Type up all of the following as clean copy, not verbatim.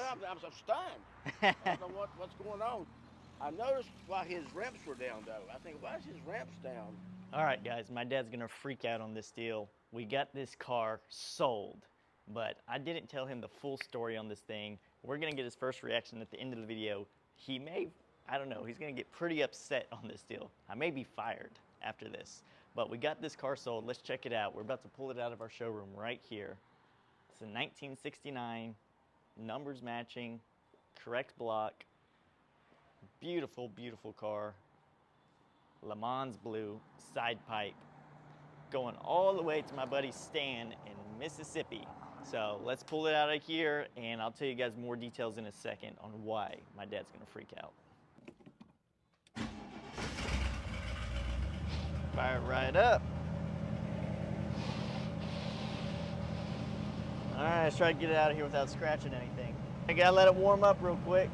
I'm stunned. I don't know what's going on. I noticed why his ramps were down, though. I think, why is his ramps down? All right, guys, my dad's gonna freak out on this deal. We got this car sold, but I didn't tell him the full story on this thing. We're gonna get his first reaction at the end of the video. He may, I don't know, he's gonna get pretty upset on this deal. I may be fired after this, but we got this car sold. Let's check it out. We're about to pull it out of our showroom right here. It's a 1969, numbers matching, correct block. Beautiful, beautiful car. Le Mans blue, side pipe, going all the way to my buddy Stan in Mississippi. So let's pull it out of here, and I'll tell you guys more details in a second on why my dad's gonna freak out. Fire it right up. All right, let's try to get it out of here without scratching anything. I gotta let it warm up real quick.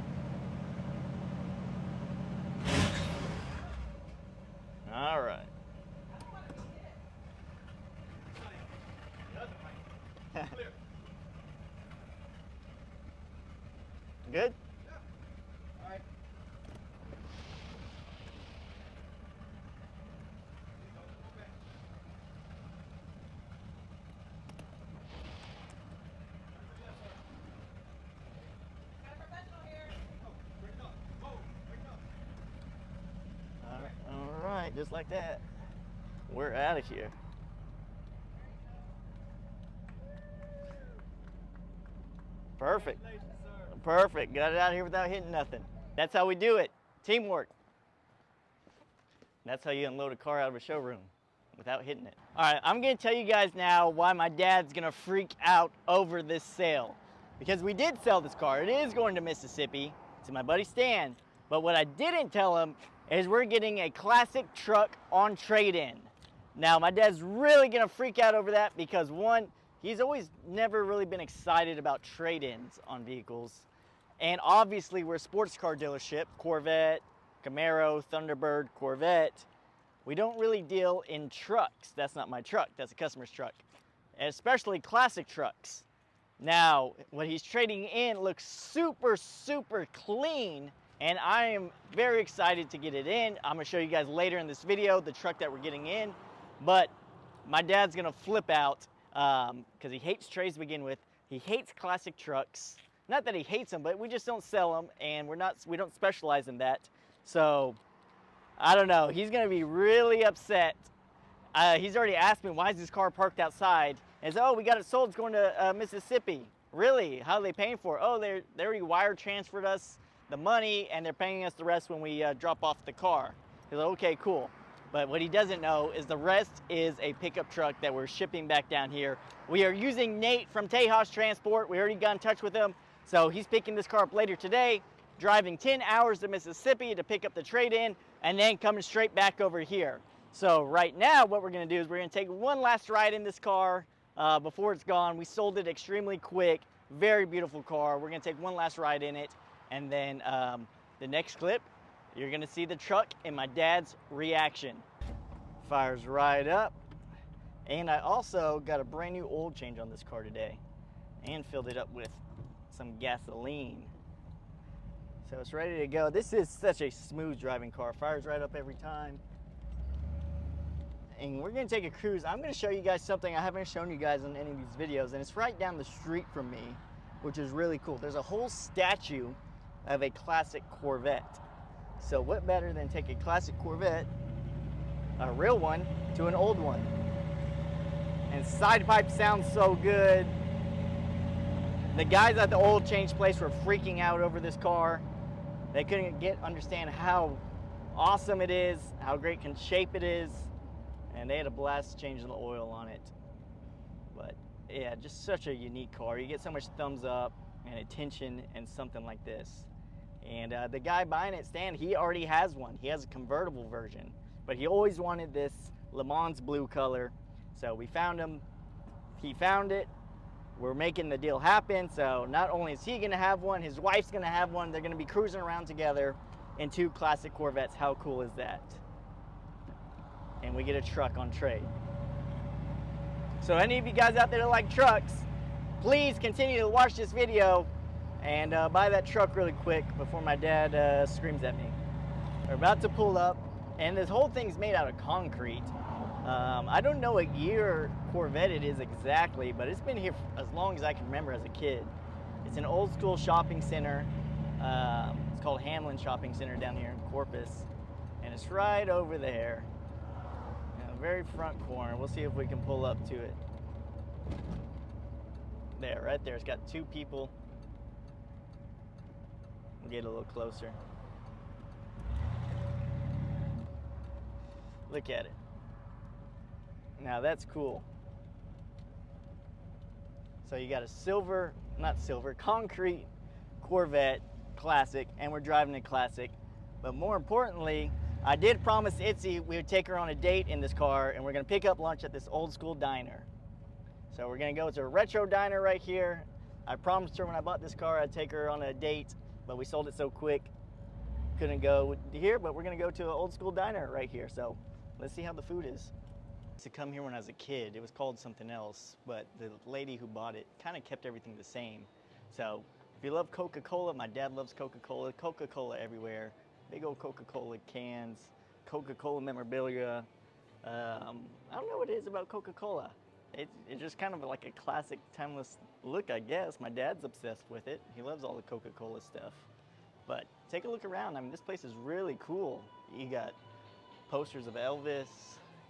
All right. Good? Yeah. All right. All right, just like that. We're out of here. Perfect. Perfect. Got it out of here without hitting nothing. That's how we do it. Teamwork. That's how you unload a car out of a showroom without hitting it. All right, I'm gonna tell you guys now why my dad's gonna freak out over this sale. Because we did sell this car. It is going to Mississippi to my buddy Stan. But what I didn't tell him is we're getting a classic truck on trade-in. Now, my dad's really gonna freak out over that because one, he's always never really been excited about trade-ins on vehicles. And obviously we're a sports car dealership, Corvette, Camaro, Thunderbird, Corvette. We don't really deal in trucks. That's not my truck, that's a customer's truck. And especially classic trucks. Now, what he's trading in looks super, super clean, and I am very excited to get it in. I'm gonna show you guys later in this video the truck that we're getting in, but my dad's gonna flip out because he hates trades to begin with. He hates classic trucks. Not that he hates them, but we just don't sell them, and we don't specialize in that. So, I don't know. He's gonna be really upset. He's already asked me, why is this car parked outside? And said, oh, we got it sold, it's going to Mississippi. Really? How are they paying for it? Oh, they already wire transferred us the money, and they're paying us the rest when we drop off the car. He's like, okay, cool. But what he doesn't know is the rest is a pickup truck that we're shipping back down here. We are using Nate from Tejas Transport. We already got in touch with him. So he's picking this car up later today, driving 10 hours to Mississippi to pick up the trade-in, and then coming straight back over here. So right now, what we're gonna do is we're gonna take one last ride in this car before it's gone. We sold it extremely quick, very beautiful car. We're gonna take one last ride in it, and then the next clip, you're gonna see the truck and my dad's reaction. Fires right up. And I also got a brand new oil change on this car today and filled it up with some gasoline. So it's ready to go. This is such a smooth driving car. Fires right up every time. And we're gonna take a cruise. I'm gonna show you guys something I haven't shown you guys in any of these videos, and it's right down the street from me, which is really cool. There's a whole statue of a classic Corvette. So what better than take a classic Corvette, a real one, to an old one? And side pipe sounds so good. The guys at the oil change place were freaking out over this car. They couldn't understand how awesome it is, how great shape it is, and they had a blast changing the oil on it. But yeah, just such a unique car. You get so much thumbs up and attention in something like this. And the guy buying it, Stan, he already has one. He has a convertible version, but he always wanted this Le Mans blue color. So we found him, he found it. We're making the deal happen. So not only is he gonna have one, his wife's gonna have one. They're gonna be cruising around together in two classic Corvettes. How cool is that? And we get a truck on trade. So any of you guys out there that like trucks, please continue to watch this video and buy that truck really quick before my dad screams at me. We're about to pull up, and this whole thing's made out of concrete. I don't know what year Corvette it is exactly, but it's been here as long as I can remember as a kid. It's an old school shopping center. It's called Hamlin Shopping Center down here in Corpus, and it's right over there, in the very front corner. We'll see if we can pull up to it. There, right there. It's got two people. We'll get a little closer. Look at it. Now that's cool. So you got a concrete Corvette Classic, and we're driving a Classic. But more importantly, I did promise Itzy we would take her on a date in this car, and we're gonna pick up lunch at this old school diner. So we're gonna go to a retro diner right here. I promised her when I bought this car I'd take her on a date, but we sold it so quick, couldn't go here, but we're gonna go to an old school diner right here. So let's see how the food is. I used to come here when I was a kid. It was called something else, but the lady who bought it kind of kept everything the same. So if you love Coca-Cola, my dad loves Coca-Cola. Coca-Cola everywhere. Big old Coca-Cola cans, Coca-Cola memorabilia. I don't know what it is about Coca-Cola. It's just kind of like a classic, timeless look, I guess. My dad's obsessed with it. He loves all the Coca-Cola stuff. But take a look around. I mean, this place is really cool. You got posters of Elvis.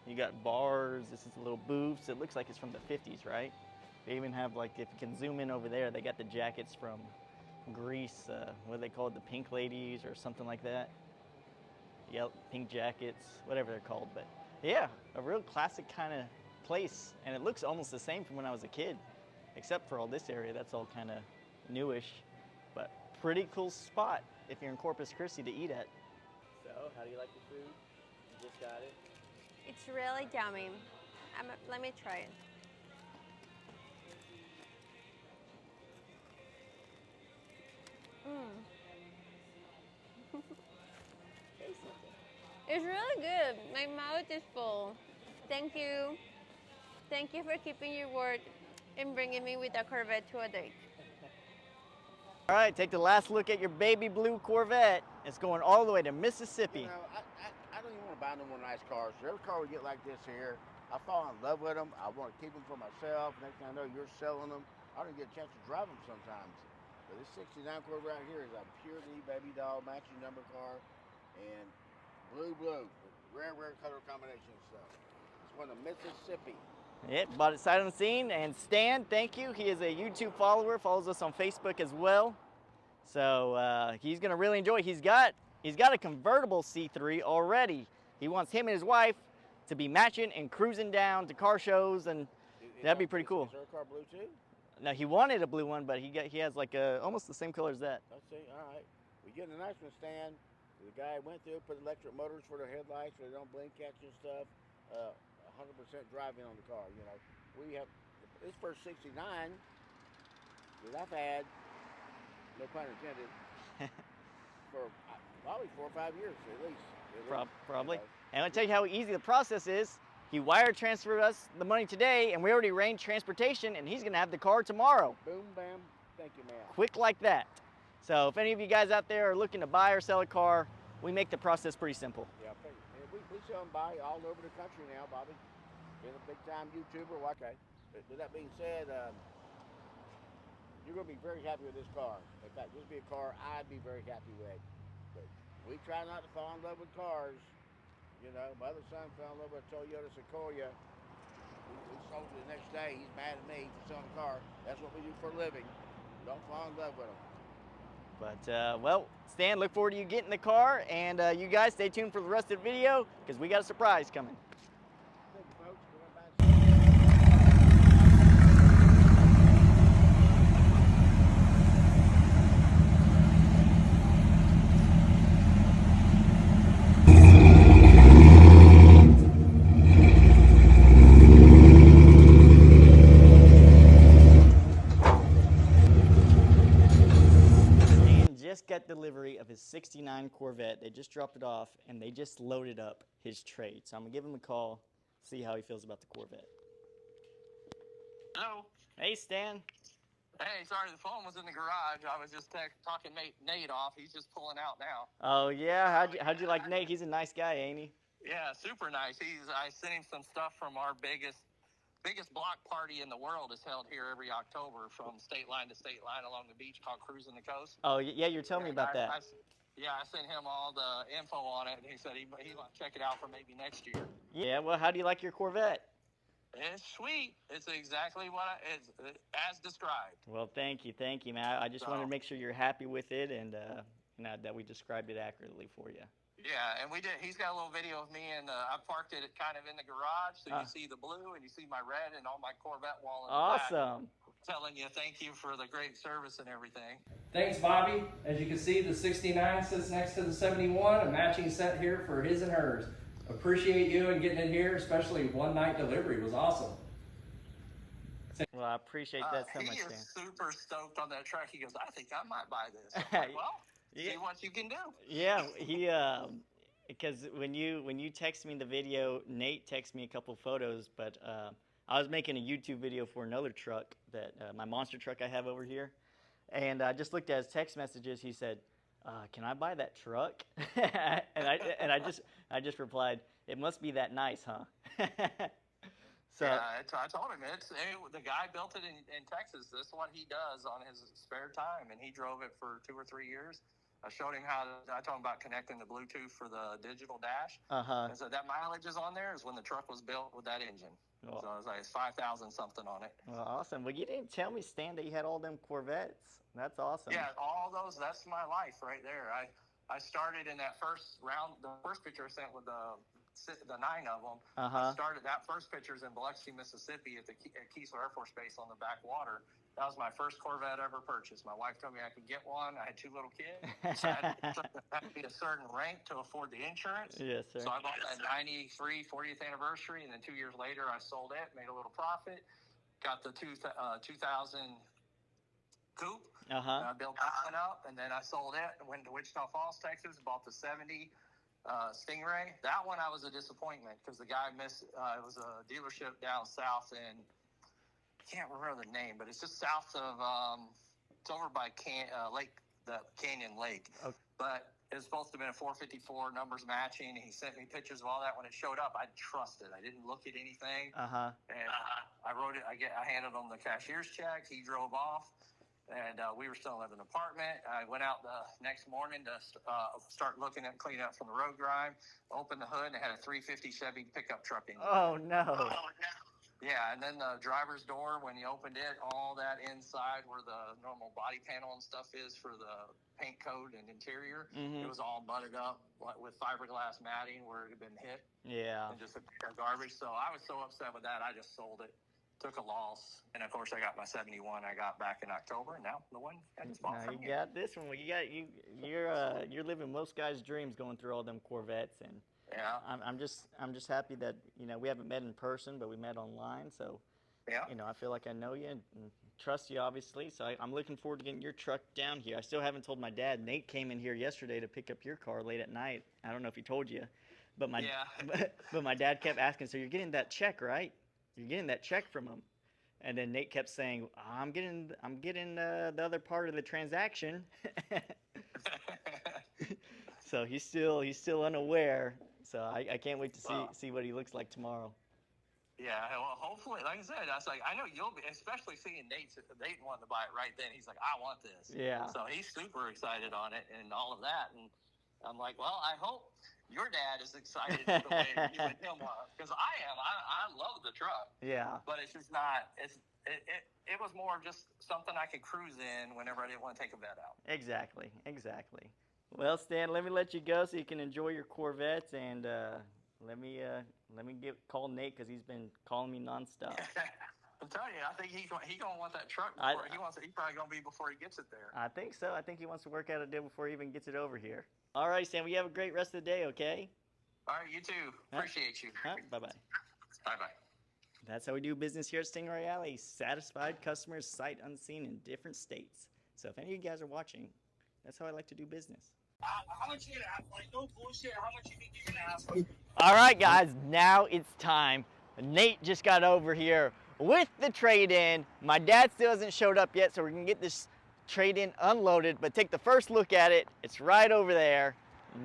You got bars. This is little booths. It looks like it's from the 50s, right? They even have, like, if you can zoom in over there, they got the jackets from Greece. What do they call it? The Pink Ladies or something like that. Yep, pink jackets, whatever they're called. But yeah, a real classic kind of place. And it looks almost the same from when I was a kid, except for all this area. That's all kind of newish. But pretty cool spot if you're in Corpus Christi to eat at. So, how do you like the food? You just got it? It's really yummy. Let me try it. It's really good. My mouth is full. Thank you. Thank you for keeping your word and bringing me with a Corvette to a date. All right, take the last look at your baby blue Corvette. It's going all the way to Mississippi. You know, I don't even want to buy no more nice cars. So every car we get like this here, I fall in love with them. I want to keep them for myself. Next thing I know, you're selling them. I don't get a chance to drive them sometimes. But this 69 Corvette right here is a pure baby doll matching number car, and blue, rare color combination stuff. It's one of Mississippi. Yep, bought it sight unseen. And Stan, thank you. He is a YouTube follower, follows us on Facebook as well. So he's gonna really enjoy it. He's got a convertible C3 already. He wants him and his wife to be matching and cruising down to car shows, and that'd be pretty cool. Is her car blue too? No, he wanted a blue one, but he has like almost the same color as that. Let's see. All right, we get a nice one, Stan. The guy went through, put electric motors for the headlights so they don't blink at you and stuff. 100% driving on the car. You know, we have this first 69 that I've had, no pun intended, for probably 4 or 5 years at least. Probably. You know. And I'll tell you how easy the process is. He wire transferred us the money today, and we already arranged transportation, and he's going to have the car tomorrow. Boom, bam. Thank you, man. Quick like that. So if any of you guys out there are looking to buy or sell a car, we make the process pretty simple. Yeah, we sell them by all over the country now, Bobby. Been a big-time YouTuber. Okay. With that being said, you're going to be very happy with this car. In fact, this would be a car I'd be very happy with. But we try not to fall in love with cars. You know, my other son fell in love with a Toyota Sequoia. We sold it the next day. He's mad at me for selling a car. That's what we do for a living. Don't fall in love with them. But, well, Stan, look forward to you getting the car. And you guys stay tuned for the rest of the video because we got a surprise coming. Thank you, folks. Going back. Just got delivery of his 69 Corvette. They just dropped it off, and they just loaded up his trade. So I'm going to give him a call, see how he feels about the Corvette. Hello. Hey, Stan. Hey, sorry, the phone was in the garage. I was just talking Nate off. He's just pulling out now. Oh yeah, how'd you like Nate? He's a nice guy, ain't he? Yeah, super nice. I sent him some stuff from our biggest block party in the world is held here every October from state line to state line along the beach called Cruising the Coast. Oh yeah, you're telling me about that. I sent him all the info on it, and he said he might check it out for maybe next year. Yeah, well, how do you like your Corvette? It's sweet. It's exactly what it's as described. Well, thank you, man. I just wanted to make sure you're happy with it, and that we described it accurately for you. Yeah, and we did. He's got a little video of me, and I parked it kind of in the garage, so you see the blue, and you see my red, and all my Corvette wall in the awesome. Back, telling you thank you for the great service and everything. Thanks, Bobby. As you can see, the 69 sits next to the 71, a matching set here for his and hers. Appreciate you and getting it here, especially one night delivery was awesome. Well, I appreciate that so much, Dan. He is super stoked on that truck. He goes, I think I might buy this. I'm like, well, see what you can do. Yeah, he because when you text me the video, Nate texted me a couple photos, but I was making a YouTube video for another truck that my monster truck I have over here, and I just looked at his text messages. He said, "Can I buy that truck?" and I just replied, "It must be that nice, huh?" So yeah, I told him the guy built it in Texas. This is what he does on his spare time, and he drove it for 2 or 3 years. I showed him I told him about connecting the Bluetooth for the digital dash. And so that mileage is on there is when the truck was built with that engine. So it was like it's 5,000 something on it. Well, awesome. Well, you didn't tell me, Stan, that you had all them Corvettes. That's awesome. Yeah, all those. That's my life right there. I started in that first round. The first picture I sent with the 9 of them. I started that first picture's in Biloxi, Mississippi at Keesler Air Force Base on the backwater. That was my first Corvette ever purchased. My wife told me I could get one. I had 2 little kids. So I had to be a certain rank to afford the insurance. Yes, sir. So I bought that 93 40th anniversary, and then 2 years later I sold it, made a little profit, got the 2000 coupe. I built that one up, and then I sold it and went to Wichita Falls, Texas, bought the 70 Stingray. That one I was a disappointment because the guy missed. It was a dealership down south in, I can't remember the name, but it's just south of, it's over by the Canyon Lake. Okay. But it was supposed to have been a 454, numbers matching. He sent me pictures of all that. When it showed up, I trusted. I didn't look at anything. And I wrote it. I handed him the cashier's check. He drove off. And we were still in an apartment. I went out the next morning to start looking at cleaning up from the road grime. Opened the hood and it had a 350 Chevy pickup truck in there. Oh no! Yeah, and then the driver's door, when you opened it, all that inside where the normal body panel and stuff is for the paint coat and interior, it was all mudded up with fiberglass matting where it had been hit. Yeah. And just a garbage. So I was so upset with that, I just sold it. Took a loss, and of course I got my 71 I got back in October, and now the one I just bought from you. Got this one. You're living most guys' dreams going through all them Corvettes, and yeah, I'm just happy that we haven't met in person, but we met online. So yeah, I feel like I know you and trust you, obviously. So I'm looking forward to getting your truck down here. I still haven't told my dad. Nate came in here yesterday to pick up your car late at night. I don't know if he told you, but but my dad kept asking. So you're getting that check, right? You're getting that check from him. And then Nate kept saying, I'm getting the other part of the transaction. So he's still unaware. So I can't wait to see what he looks like tomorrow. Yeah, well, hopefully, like I said, I was like, I know you'll be, especially seeing Nate wanting to buy it right then. He's like, I want this. Yeah. So he's super excited on it and all of that. And I'm like, well, I hope your dad is excited the way you and him are, because I am. I love the truck. Yeah. But it's just not. It was more just something I could cruise in whenever I didn't want to take a vet out. Exactly. Well, Stan, let me let you go so you can enjoy your Corvettes, and let me call Nate because he's been calling me nonstop. I'm telling you, I think he's gonna want that truck before he's probably gonna be before he gets it there. I think so. I think he wants to work out a deal before he even gets it over here. All right, Stan, well, you have a great rest of the day, okay? All right, you too. Appreciate you. Bye-bye. Bye-bye. That's how we do business here at Stingray Alley. Satisfied customers sight unseen in different states. So if any of you guys are watching, that's how I like to do business. How much you gonna ask? Like, no bullshit. How much you think you're gonna ask? All right, guys, now it's time. Nate just got over here with the trade-in. My dad still hasn't showed up yet, so we're gonna get this trade-in unloaded, but take the first look at it. It's right over there.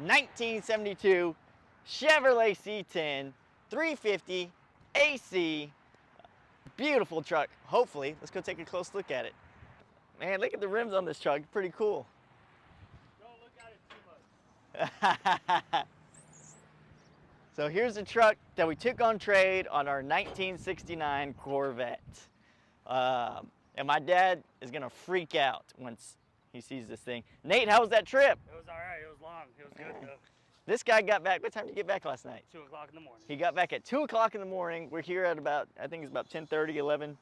1972 Chevrolet C10 350 AC. Beautiful truck, hopefully. Let's go take a close look at it. Man, look at the rims on this truck, pretty cool. Don't look at it too much. So here's the truck that we took on trade on our 1969 Corvette. And my dad is gonna freak out once he sees this thing. Nate, how was that trip? It was all right. It was long. It was good though. This guy got back, what time did you get back last night? 2 o'clock in the morning. He got back at 2 o'clock in the morning. We're here at about, I think it's about 10:30, 11.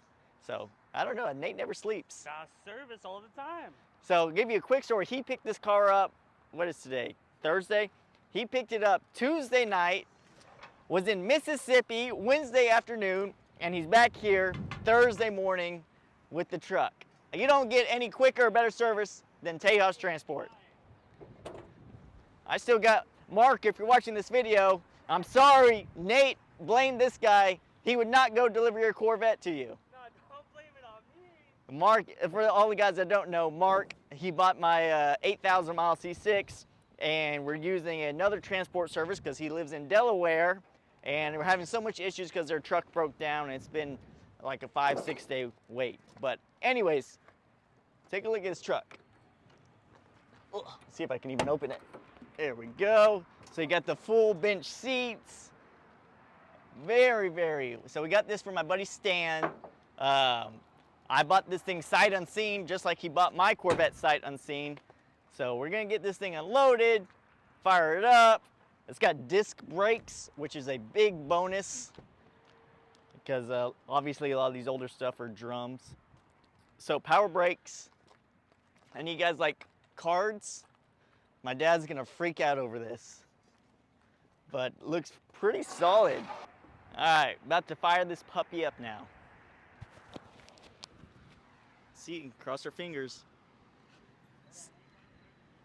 So, I don't know, Nate never sleeps. Fast service all the time. So, I'll give you a quick story. He picked this car up, what is today? Thursday? He picked it up Tuesday night, was in Mississippi Wednesday afternoon, and he's back here Thursday morning with the truck. You don't get any quicker or better service than Tejas Transport. I still got Mark, if you're watching this video, I'm sorry, Nate blamed this guy. He would not go deliver your Corvette to you. No, don't blame it on me. Mark, for all the guys that don't know, Mark, he bought my 8,000 mile C6, and we're using another transport service because he lives in Delaware, and we're having so much issues because their truck broke down, and it's been like a 5-6 day wait. But anyways, take a look at this truck. Let's see if I can even open it. There we go. So you got the full bench seats. So we got this from my buddy Stan. I bought this thing sight unseen, just like he bought my Corvette sight unseen. So we're gonna get this thing unloaded, fire it up. It's got disc brakes, which is a big bonus because obviously a lot of these older stuff are drums. So power brakes. And you guys like cards? My dad's gonna freak out over this, but looks pretty solid. All right, about to fire this puppy up now. See, cross our fingers.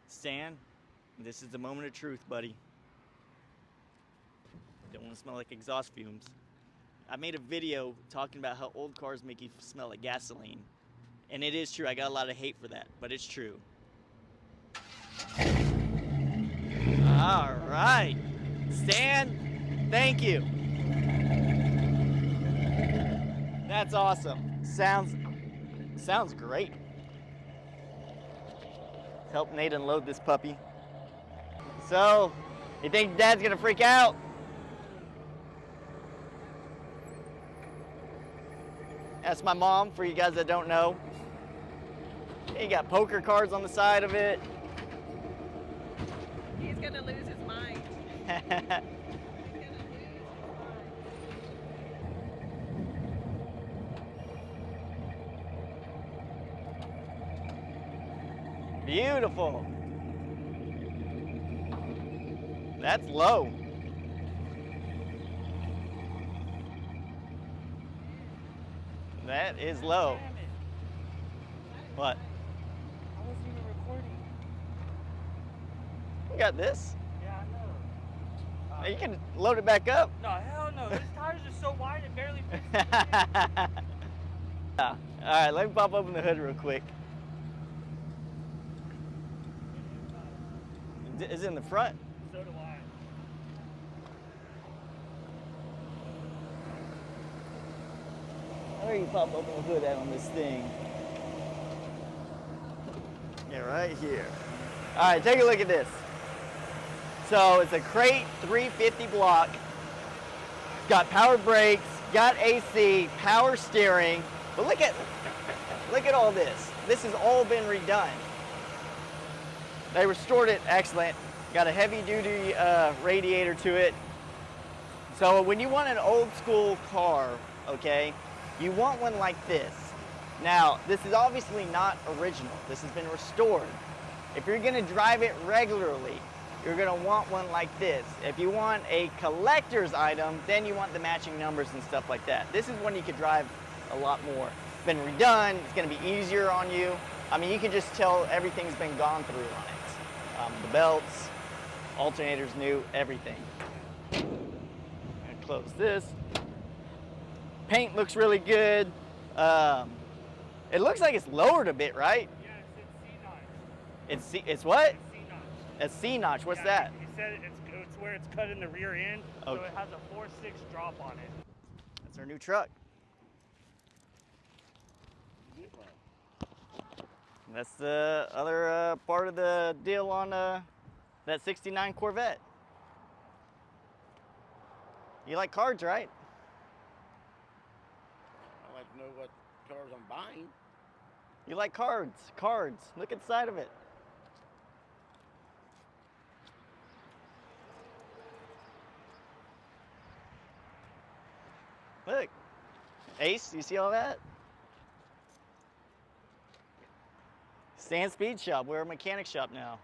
Stan, this is the moment of truth, buddy. Don't want to smell like exhaust fumes. I made a video talking about how old cars make you smell like gasoline. And it is true, I got a lot of hate for that, but it's true. All right, Stan, thank you. That's awesome. Sounds great. Help Nate unload this puppy. So, you think Dad's gonna freak out? That's my mom, for you guys that don't know. You got poker cards on the side of it. He's gonna lose his mind. Beautiful. That's low. That is low. Damn it. What? I wasn't even recording. We got this. Yeah, I know. You can load it back up. No, hell no. These tires are so wide it barely fits me. Yeah. All right, let me pop open the hood real quick. Is it in the front? So do I. How do you pop open the hood out on this thing? Yeah, right here. All right, take a look at this. So it's a crate 350 block. It's got power brakes, got AC, power steering. But look at all this. This has all been redone. They restored it excellent. Got a heavy duty radiator to it. So when you want an old school car, okay, you want one like this. Now, this is obviously not original. This has been restored. If you're gonna drive it regularly, you're gonna want one like this. If you want a collector's item, then you want the matching numbers and stuff like that. This is one you could drive a lot more. It's been redone, it's gonna be easier on you. I mean, you can just tell everything's been gone through on it. The belts, alternators new, everything. I'm gonna close this. paint looks really good. It looks like it's lowered a bit, right? Yeah, it's C-notch. It's what? It's C-notch. A C-notch. What's Yeah, that? He said it's where it's cut in the rear end, so Okay. it has a 4.6 drop on it. That's our new truck. That's the other part of the deal on that 69 Corvette. You like cards, right? I like to know what cars I'm buying. You like cards. Cards. Look at the side of it. Look. Ace, you see all that? Stan Speed Shop. We're a mechanic shop now.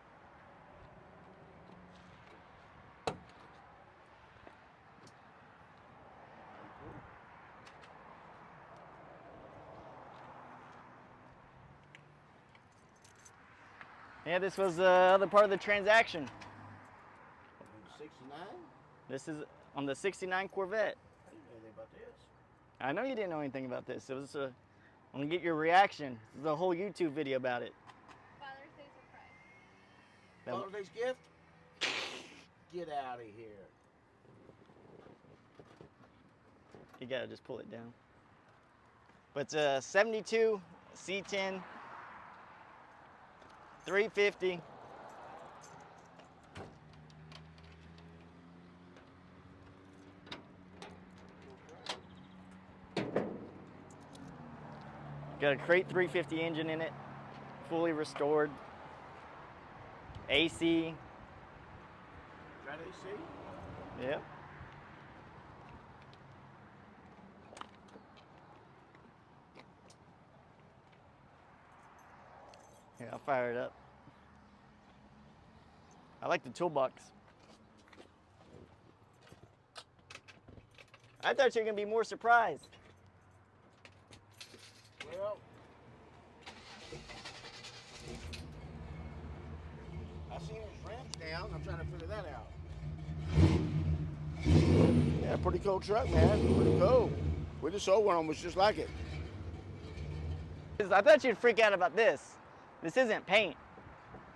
Yeah, this was the other part of the transaction. 69? This is on the 69 Corvette. I didn't know anything about this. I know you didn't know anything about this. It was I'm gonna get your reaction. There's a whole YouTube video about it. Father's Day surprise. That- Father's Day's gift? Get out of here. You gotta just pull it down. But it's a 72 C10 350. Got a crate 350 engine in it, fully restored. AC. Got AC? Yep. Here, I'll fire it up. I like the toolbox. I thought you were gonna be more surprised. Well, I seen his ramps down. I'm trying to figure that out. Yeah, pretty cool truck, man. Pretty cool. We just sold one of them, was just like it. I thought you'd freak out about this. This isn't paint.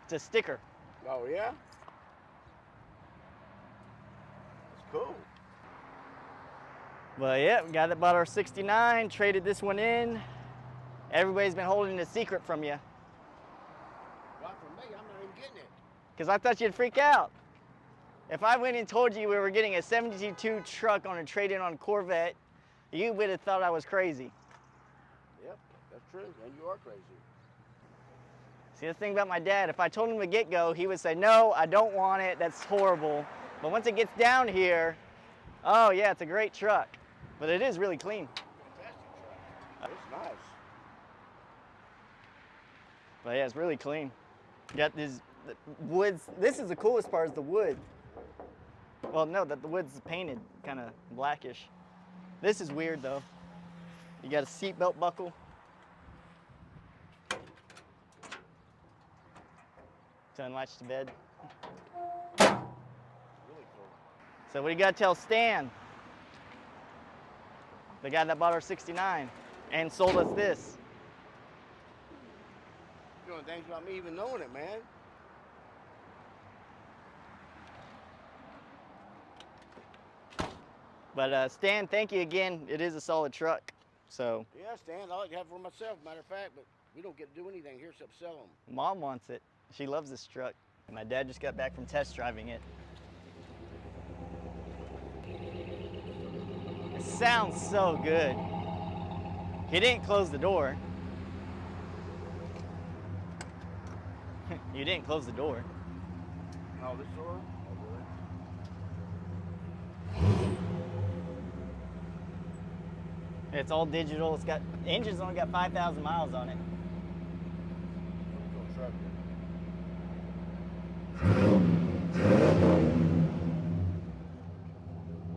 It's a sticker. Oh, yeah? That's cool. But yeah, guy that bought our 69 traded this one in. Everybody's been holding a secret from you. Well, for me, I'm not even getting it. Because I thought you'd freak out. If I went and told you we were getting a 72 truck on a trade-in on Corvette, you would have thought I was crazy. Yep, that's true. And you are crazy. See, the thing about my dad, if I told him to get-go, he would say, no, I don't want it, that's horrible. But once it gets down here, oh yeah, it's a great truck. But it is really clean. Fantastic truck. It's nice. But yeah, it's really clean. You got these woods. This is the coolest part, is the wood. Well, no, that the wood's painted kind of blackish. This is weird though. You got a seatbelt buckle. To unlatch the bed. Really cool. So what do you got to tell Stan? The guy that bought our 69 and sold us this. You're doing things without me even knowing it, man. But Stan, thank you again. It is a solid truck. So Yeah, Stan, I like to have it for myself, matter of fact, but we don't get to do anything here except sell them. Mom wants it. She loves this truck. And my dad just got back from test driving it. It sounds so good. He didn't close the door. You didn't close the door. Oh, this door? Oh, really? It's all digital. It's got, the engine's only got 5,000 miles on it. Cool truck.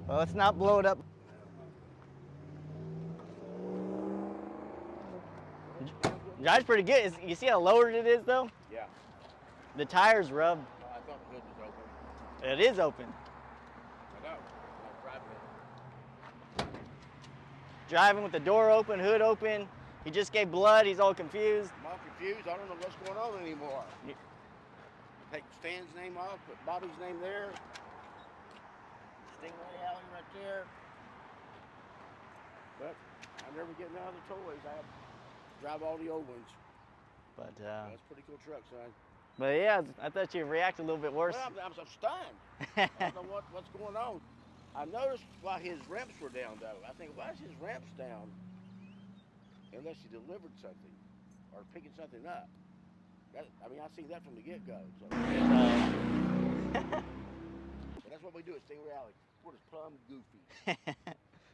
Well, let's not blow it up. Drives pretty good. You see how lowered it is, though? Yeah. The tire's rubbed. Oh, I thought the hood was open. It is open. I know. I'm driving it. driving with the door open, hood open. He just gave blood. He's all confused. I'm all confused. I don't know what's going on anymore. Take Stan's name off, put Bobby's name there. Stingray Alley right there. But I'm never getting out of the toys. I drive all the old ones. But That's a pretty cool truck, son. but yeah, I thought you'd react a little bit worse. Well, I'm stunned. I don't know what's going on. I noticed why his ramps were down, though. I think, why is his ramps down? Unless he delivered something or picking something up. I mean, I seen that from the get-go. So. But that's what we do at Stingray Alley. We're just plumb goofy.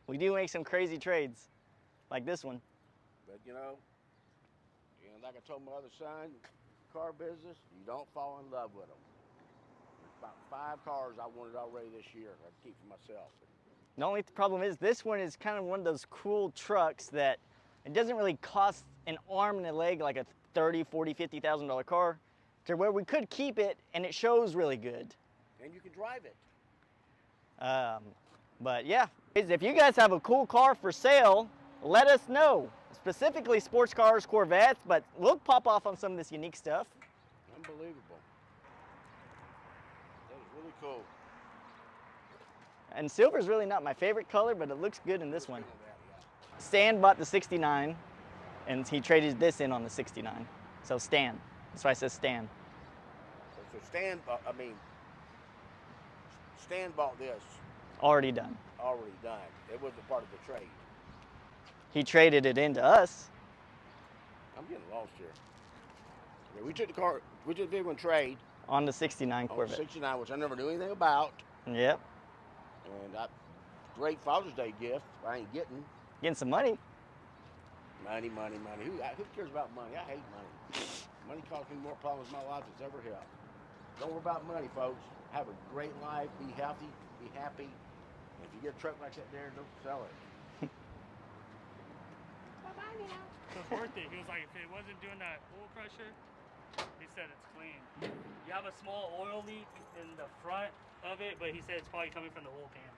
We do make some crazy trades, like this one. But you know, and like I told my other son, car business, you don't fall in love with them. There's about 5 cars I wanted already this year. I keep for myself. The only problem is this one is kind of one of those cool trucks that it doesn't really cost an arm and a leg like a $30,000, $40,000, $50,000 car, to where we could keep it and it shows really good. And you can drive it. But yeah, if you guys have a cool car for sale, let us know. Specifically sports cars, Corvettes, but we'll pop off on some of this unique stuff. Unbelievable. That is really cool. And silver's really not my favorite color, but it looks good in this one. Stan bought the 69, and he traded this in on the 69. So Stan. That's why I said Stan. So Stan bought this. Already done. Already done. It wasn't part of the trade. He traded it into us. I'm getting lost here. Okay, we took the vehicle in trade. On the 69 On Corvette. 69, which I never knew anything about. Yep. And great Father's Day gift. I ain't getting. Getting some money. Money. Who cares about money? I hate money. Money causes me more problems in my life than it's ever helped. Don't worry about money, folks. Have a great life. Be healthy. Be happy. And if you get a truck like that there, don't sell it. Bye-bye now. So it's worth it. He was like, if it wasn't doing that oil pressure, he said it's clean. You have a small oil leak in the front of it, but he said it's probably coming from the oil pan.